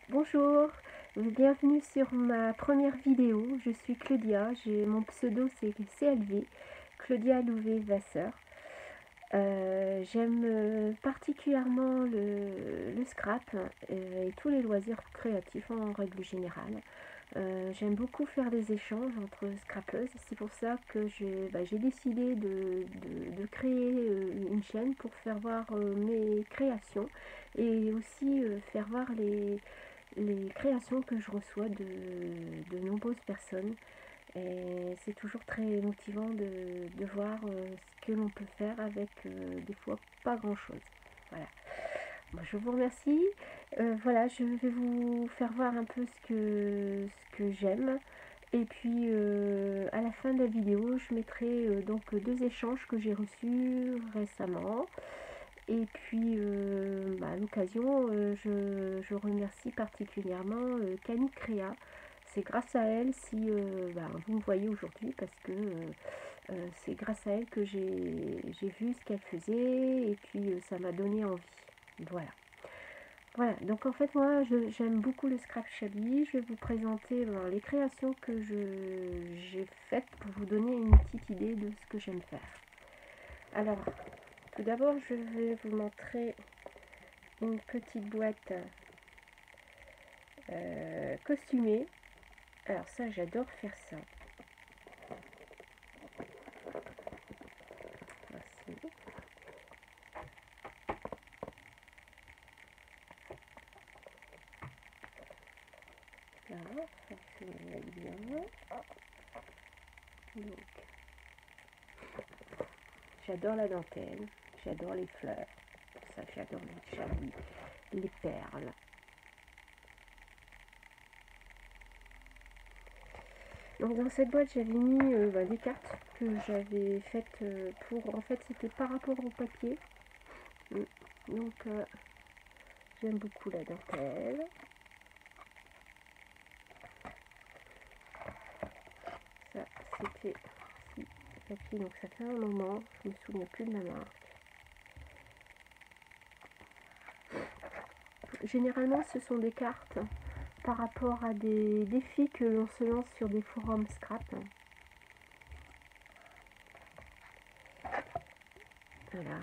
Bonjour, bienvenue sur ma première vidéo. Je suis Claudia, mon pseudo c'est CLV, Claudia Louvet-Vasseur. J'aime particulièrement le scrap et tous les loisirs créatifs en règle générale. J'aime beaucoup faire des échanges entre scrappeuses. C'est pour ça que j'ai décidé de créer une chaîne pour faire voir mes créations et aussi faire voir les créations que je reçois de nombreuses personnes. Et c'est toujours très motivant de voir ce que l'on peut faire avec des fois pas grand chose. Voilà. Bon, je vous remercie. Voilà, je vais vous faire voir un peu ce que j'aime. Et puis à la fin de la vidéo, je mettrai donc deux échanges que j'ai reçus récemment. Et puis à l'occasion, je remercie particulièrement Camille Créa. C'est grâce à elle si vous me voyez aujourd'hui parce que c'est grâce à elle que j'ai vu ce qu'elle faisait et puis ça m'a donné envie. Voilà. Voilà, donc en fait moi j'aime beaucoup le scrap shabby. Je vais vous présenter les créations que j'ai faites pour vous donner une petite idée de ce que j'aime faire. Alors, tout d'abord je vais vous montrer une petite boîte costumée. Alors ça j'adore faire ça. Voici. Là, ça se met bien. Donc, j'adore la dentelle, j'adore les fleurs, pour ça j'adore les chablis, les perles. Donc dans cette boîte j'avais mis des cartes que j'avais faites pour, en fait c'était par rapport au papier. Donc j'aime beaucoup la dentelle. Ça c'était papier, donc ça fait un moment, je me souviens plus de la marque. Généralement ce sont des cartes par rapport à des défis que l'on se lance sur des forums scrap. Voilà,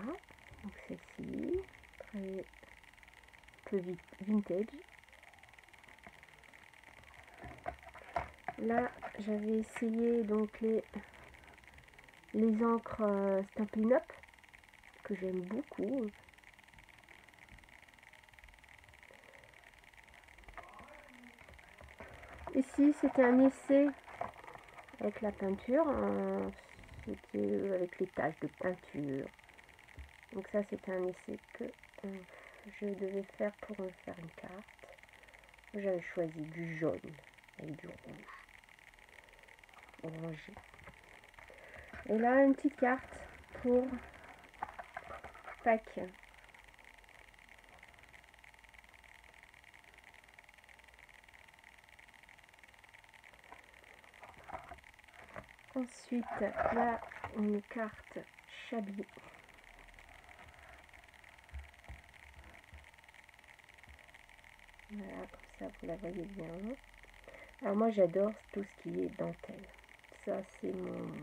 donc celle-ci, très peu vintage. Là, j'avais essayé donc les encres Stampin' Up, que j'aime beaucoup. Ici, c'était un essai avec la peinture, c'était avec les taches de peinture. Donc ça, c'était un essai que je devais faire pour me faire une carte. J'avais choisi du jaune avec du rouge, orangé. Et là, une petite carte pour Pâques. Ensuite, là, une carte Chablis. Voilà, comme ça, vous la voyez bien. Alors moi, j'adore tout ce qui est dentelle. Ça, c'est mon...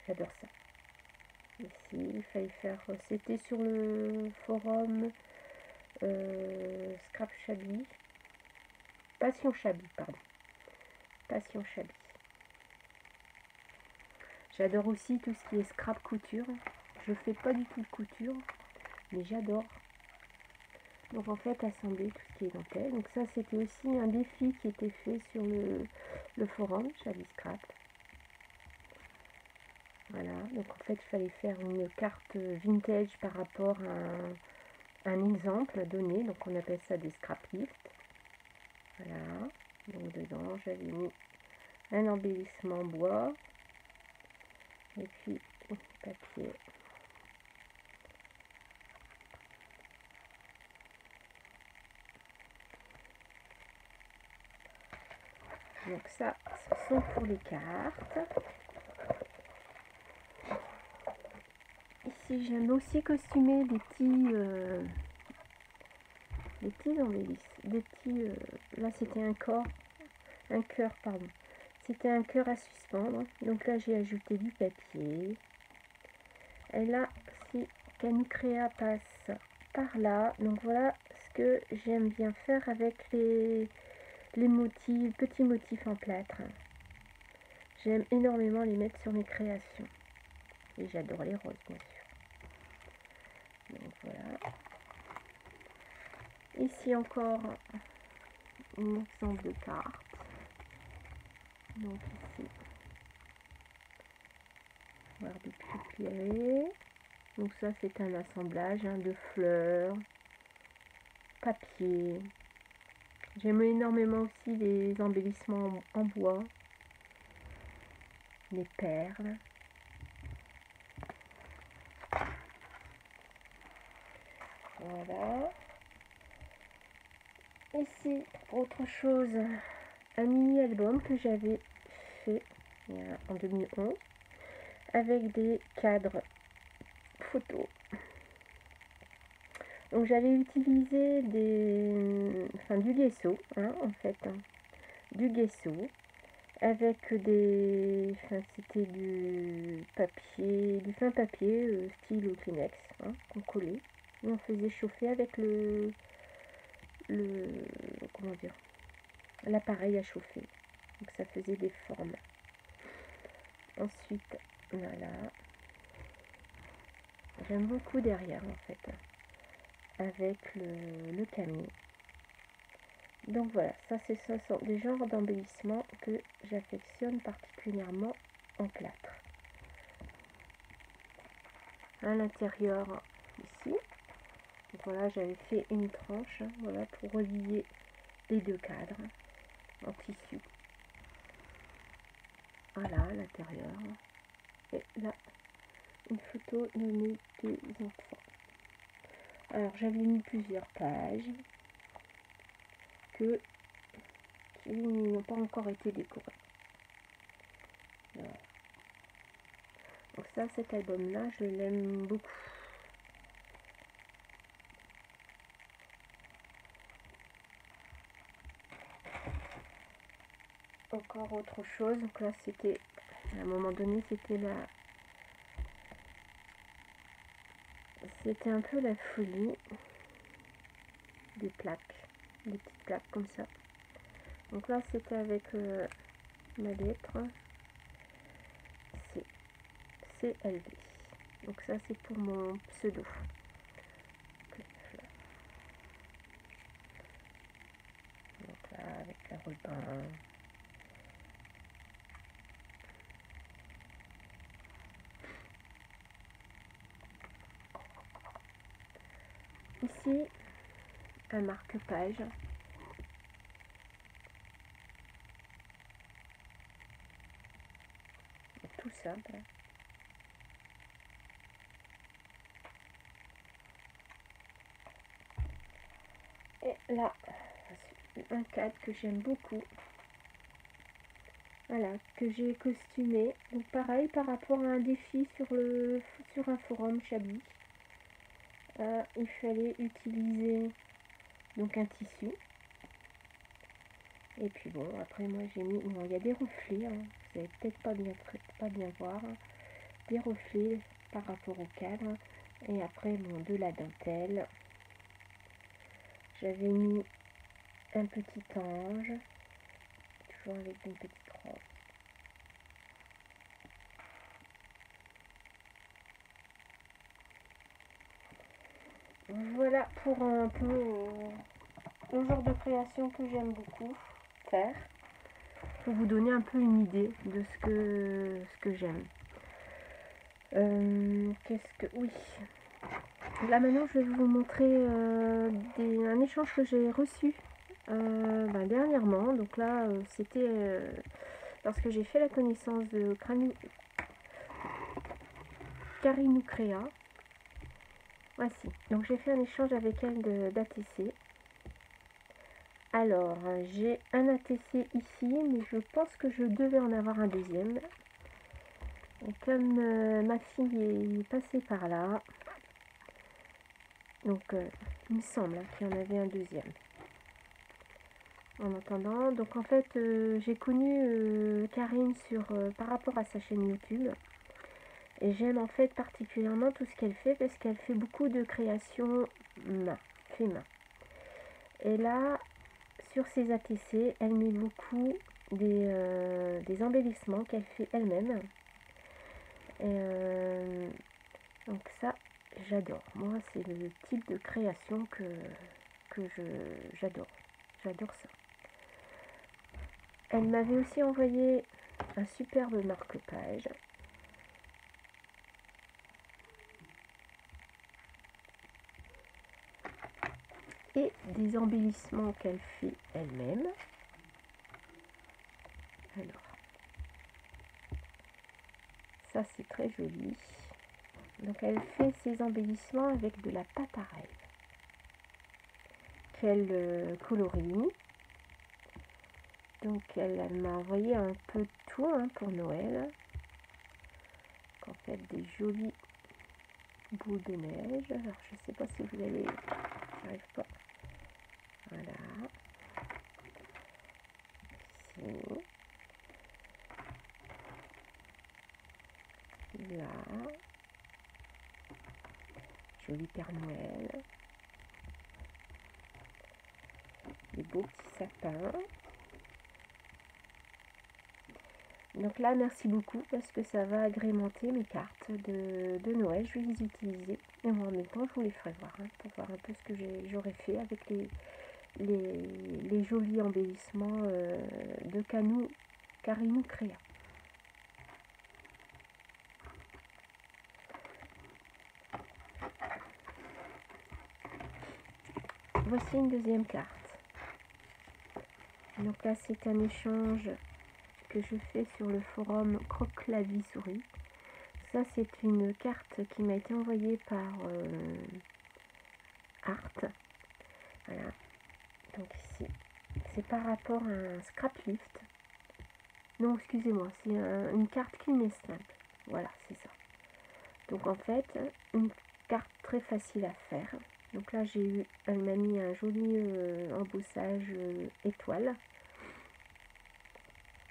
J'adore ça. Ici, il fallait faire... C'était sur le forum Scrap Chablis. Passion Chablis, pardon. Passion Chablis. J'adore aussi tout ce qui est scrap couture. Je fais pas du tout de couture, mais j'adore. Donc en fait, assembler tout ce qui est dentelle. Donc ça, c'était aussi un défi qui était fait sur le forum Chablis Scrap. Voilà, donc en fait, il fallait faire une carte vintage par rapport à un exemple donné. Donc on appelle ça des scrap gifts. Voilà, donc dedans, j'avais mis un embellissement bois et puis papier. Donc ça, ce sont pour les cartes. Ici, j'aime aussi costumer des petits des petits embellissements, des petits, là c'était un cœur, pardon. C'était un cœur à suspendre. Donc là j'ai ajouté du papier. Et là, si Canucrea passe par là, donc voilà ce que j'aime bien faire avec les motifs, petits motifs en plâtre. J'aime énormément les mettre sur mes créations. Et j'adore les roses, bien sûr. Donc voilà. Ici encore un exemple de carte. Donc ici, voir des éclairés. Donc ça c'est un assemblage de fleurs, papier. J'aime énormément aussi les embellissements en bois, les perles. Voilà. Ici, autre chose, un mini-album que j'avais fait en 2011 avec des cadres photos. Donc j'avais utilisé du gesso, en fait, du gesso avec c'était du papier, du fin papier style Kleenex qu'on collait. Et on faisait chauffer avec comment dire, l'appareil à chauffer. Donc ça faisait des formes. Ensuite, voilà. J'aime beaucoup derrière en fait, avec le camion. Donc voilà, ça sont des genres d'embellissement que j'affectionne particulièrement en plâtre. À l'intérieur, ici, donc voilà, j'avais fait une tranche, voilà, pour relier les deux cadres en tissu. Voilà, à l'intérieur. Et là, une photo de mes deux enfants. Alors, j'avais mis plusieurs pages qui n'ont pas encore été décorées. Voilà. Donc ça, cet album-là, je l'aime beaucoup. Encore autre chose, donc là c'était, à un moment donné, c'était un peu la folie des plaques, des petites plaques comme ça. Donc là c'était avec ma lettre CLV. Donc ça c'est pour mon pseudo. Donc là avec un ruban. Ici un marque-page. Tout simple. Et là, un cadre que j'aime beaucoup. Voilà, que j'ai costumé. Donc pareil, par rapport à un défi sur un forum Chablis. Il fallait utiliser donc un tissu. Et puis bon, après moi j'ai mis, bon, il y a des reflets, vous allez peut-être pas bien voir, des reflets par rapport au cadre. Et après bon, de la dentelle. J'avais mis un petit ange, toujours avec une petite robe. Voilà pour un peu le genre de création que j'aime beaucoup faire, pour vous donner un peu une idée de ce que j'aime. Oui. Là maintenant je vais vous montrer un échange que j'ai reçu dernièrement. Donc là c'était lorsque j'ai fait la connaissance de Canucrea. Voici, donc j'ai fait un échange avec elle d'ATC. Alors, j'ai un ATC ici, mais je pense que je devais en avoir un deuxième. Et comme ma fille est passée par là, Donc il me semble qu'il y en avait un deuxième. En attendant, donc en fait j'ai connu Karine par rapport à sa chaîne YouTube. Et j'aime en fait particulièrement tout ce qu'elle fait parce qu'elle fait beaucoup de créations fait main. Et là, sur ses ATC, elle met beaucoup des embellissements qu'elle fait elle-même. Donc ça, j'adore. Moi, c'est le type de création que j'adore. J'adore ça. Elle m'avait aussi envoyé un superbe marque-page. Et des embellissements qu'elle fait elle-même. Alors, ça c'est très joli. Donc elle fait ses embellissements avec de la pâte à rêve qu'elle colorie. Donc elle m'a envoyé un peu de tout pour Noël. En fait des jolis boules de neige. Alors je sais pas si vous allez, j'arrive pas. Voilà. Ici. Là. Joli Père Noël. Des beaux petits sapins. Donc là, merci beaucoup parce que ça va agrémenter mes cartes de Noël. Je vais les utiliser et en même temps, je vous les ferai voir pour voir un peu ce que j'aurais fait avec les jolis embellissements de Karine Créa. Voici une deuxième carte. Donc là, c'est un échange que je fais sur le forum Croque-Clavier-Souris. Ça, c'est une carte qui m'a été envoyée par Art. Voilà. Donc ici, c'est par rapport à un scrap lift. Non, excusez-moi, c'est une carte clean et simple. Voilà, c'est ça. Donc en fait, une carte très facile à faire. Donc là, elle m'a mis un joli embossage étoile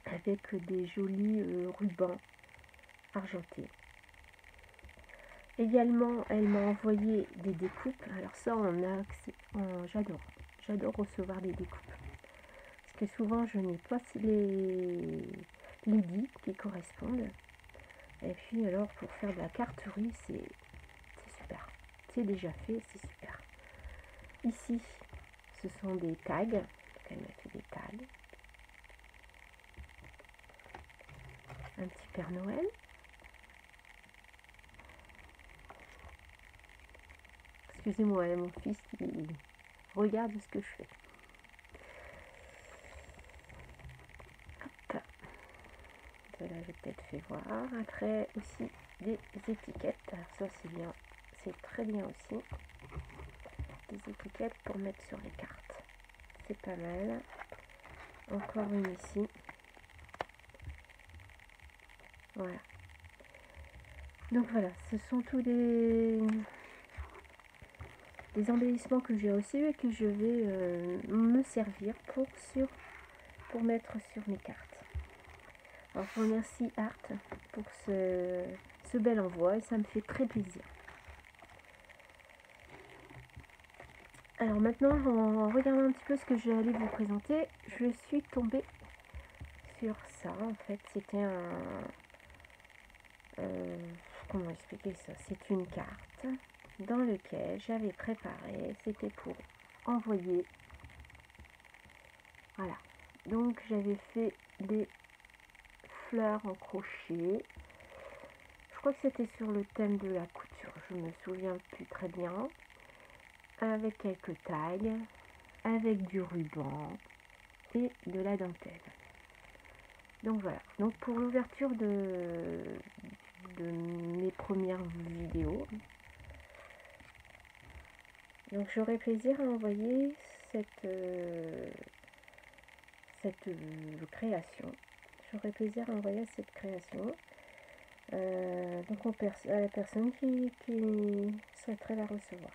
avec des jolis rubans argentés. Également, elle m'a envoyé des découpes. Alors ça, j'adore recevoir des découpes. Parce que souvent, je n'ai pas les dits qui correspondent. Et puis alors, pour faire de la carterie, c'est super. C'est déjà fait, c'est super. Ici, ce sont des tags. Donc, elle m'a fait des tags. Un petit Père Noël. Excusez-moi, mon fils, il regarde ce que je fais. Hop. Voilà, j'ai peut-être fait voir. Après, aussi des étiquettes. Alors ça, c'est bien. C'est très bien aussi. Des étiquettes pour mettre sur les cartes. C'est pas mal. Encore une ici. Voilà. Donc voilà, ce sont tous des embellissements que j'ai reçus et que je vais me servir pour mettre sur mes cartes. Alors je remercie Art pour ce bel envoi et ça me fait très plaisir. Alors maintenant, en regardant un petit peu ce que j'allais vous présenter, je suis tombée sur ça. En fait, c'était comment expliquer ça? C'est une carte dans laquelle j'avais préparé, c'était pour envoyer. Voilà. Donc j'avais fait des fleurs en crochet. Je crois que c'était sur le thème de la couture, je me souviens plus très bien. Avec quelques tags, avec du ruban et de la dentelle. Donc voilà, donc pour l'ouverture de mes premières vidéos, donc j'aurai plaisir à envoyer cette création. J'aurai plaisir à envoyer cette création. Donc à la personne qui souhaiterait la recevoir.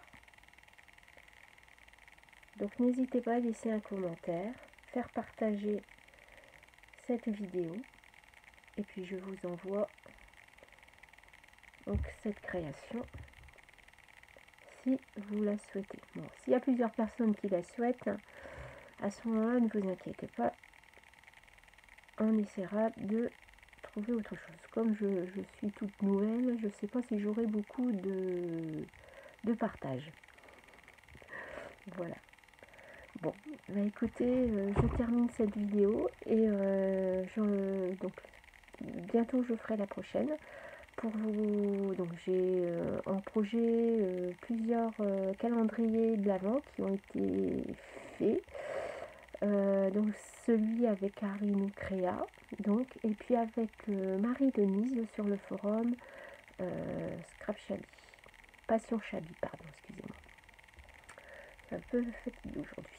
Donc n'hésitez pas à laisser un commentaire, faire partager cette vidéo, et puis je vous envoie donc cette création si vous la souhaitez. Bon, s'il y a plusieurs personnes qui la souhaitent, à ce moment-là, ne vous inquiétez pas, on essaiera de trouver autre chose. Comme je suis toute nouvelle, je ne sais pas si j'aurai beaucoup de partage. Voilà. Bon, bah écoutez, je termine cette vidéo et donc bientôt je ferai la prochaine. Pour vous, donc j'ai en projet plusieurs calendriers de l'Avent qui ont été faits. Donc celui avec Harine Créa, donc, et puis avec Marie-Denise sur le forum Scrap Chabi. Passion Chabi, pardon, excusez-moi. Je suis un peu fatiguée aujourd'hui.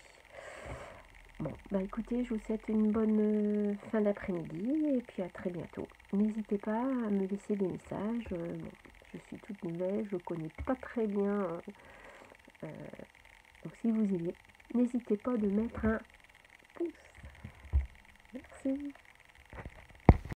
Bon, bah écoutez, je vous souhaite une bonne fin d'après-midi et puis à très bientôt. N'hésitez pas à me laisser des messages. Bon, je suis toute nouvelle, je ne connais pas très bien. Donc si vous aimez, n'hésitez pas de mettre un pouce. Merci.